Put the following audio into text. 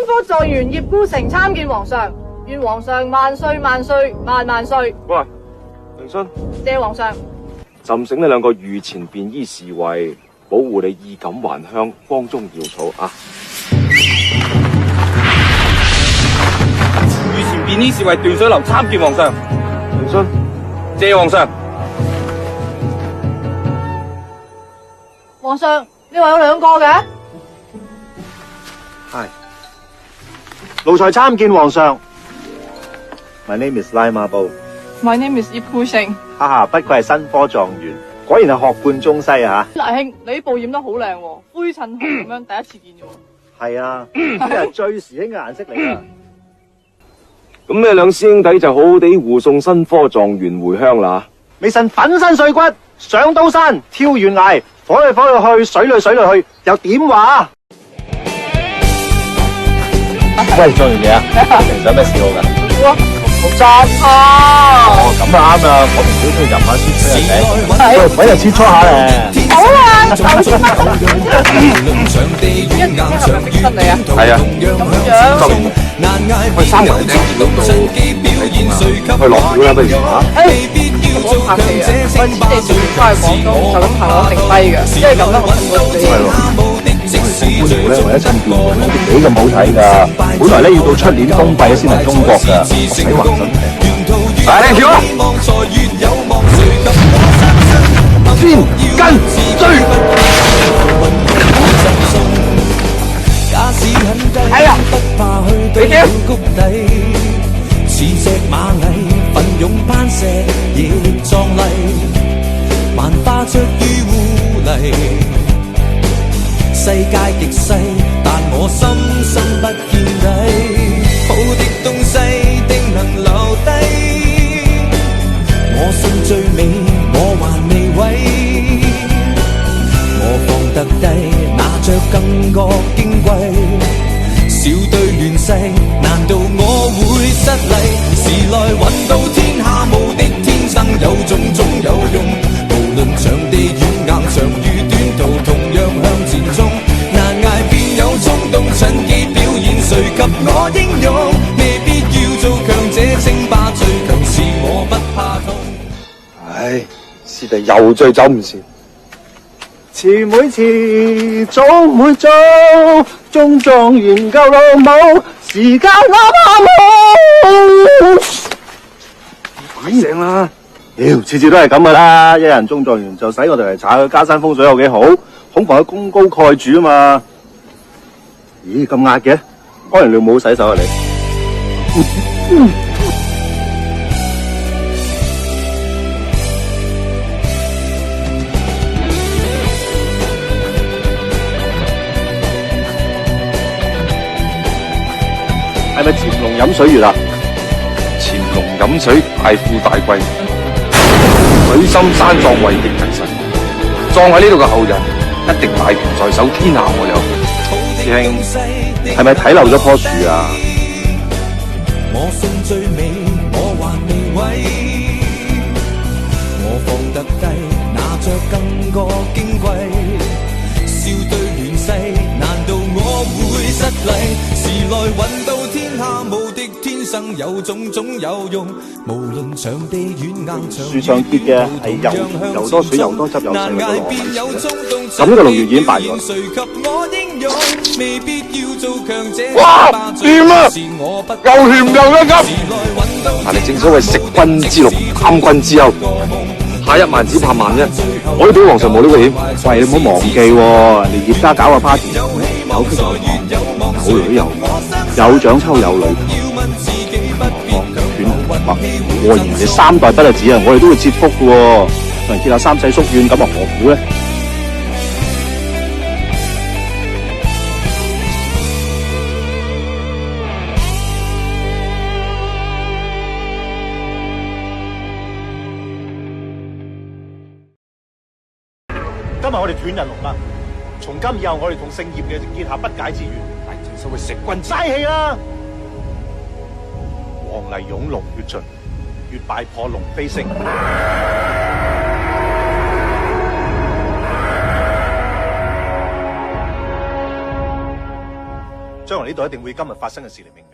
科狀元葉孤城參見皇上，願皇上萬歲萬歲萬萬歲。喂，明勳，謝皇上。朕醒你兩個御前便衣侍衛，保護你衣錦還鄉，光宗耀祖啊！御前便衣侍衛斷水流參見皇上。明勳，謝皇上。皇上，你話有兩個嘅？係。奴才參見皇上。My name is 拉馬布。My name is 葉孤城。哈哈，不愧係新科狀元，果然係學貫中西啊！賴兄，你呢部染得好靚喎，灰襯紅咁樣，第一次見啫喎。係啊，呢係最時興嘅顏色嚟啊！咁你兩師兄弟就好好地護送新科狀元回鄉啦。微臣粉身碎骨，上刀山，跳懸崖，火裏火裏去，水裏水裏去，又點話？喂，狀元嘢啊，平時有咩嗜好㗎？哇，好雜啊！哦，咁啊啱啊，我平時都中意飲下雪吹下餅，喂，搵日切磋下咧。好啊，手先啦。一點係咪明身你啊？係啊，咁樣。去三人廳見到到去落表啦，不如嚇？唔好客氣啊！我知你直接翻去廣東，就咁行我定跛嘅，因為咁咧，我唔會死。係喎。官圖咧，為咗趁便宜，幾咁好睇㗎。本來咧要到出年冬季先嚟中國㗎，使橫身平。嚟你跳啊！先跟追。係啊，你跳。似隻螞蟻，奮勇攀石，亦壯麗，萬花著於污泥。世界極細，但我深深不見底。好的東西定能留低，我信最美，我還未毀。我放得低，拿着更覺矜貴。笑對亂世，難道我會失禮？時來運到天下無敵，天生有種種有用。無論場地軟硬長與短途，同樣向前衝。難捱便有衝動，趁機表演，誰及我英勇？未必要做強者稱霸，最強是我不怕痛。唉，師弟又醉酒唔善。遲每遲，早每早，中狀元夠老母，時間啱啱好。快醒啦！屌，次次都係咁噶啦，一人中狀元就使我哋嚟查佢家山風水有幾好，恐防佢功高蓋主啊嘛。咦，咁壓嘅？當然你冇洗手啊你。係咪潛龍飲水月啊？潛龍飲水，大富大貴，水深山壯為極其神，葬喺呢度嘅後人一定大權在手，天下我有。師兄，係咪睇漏咗棵樹啊？我信最美，我還未毀。我放得低，拿着更覺矜貴。笑對亂世，難道我會失禮？時來運到天下無敵，天生有種種有用。無論場地軟硬長，樹上結嘅係又多水又多汁又細嘅羅米樹咧。咁呢個6月已經敗咗。哇！掂啊！又甜又一噏。但係正所謂食君之祿，擔君之憂。下一萬只怕萬一，我都俾皇上冇呢個險。喂，你唔好忘記喎，連葉家搞個 party，有飛有糖，有女有有獎抽有女，犬和人哋3代不特止啊，我哋都會折福嘅喎，同人結下三世夙願，咁啊何苦咧？今日我哋斷人龍啦！從今以後，我哋同姓葉嘅結下不解之緣。但正所謂食君齋氣啦！黃泥湧龍血盡，月敗破龍飛升。將來呢度一定會以今日發生嘅事嚟命名。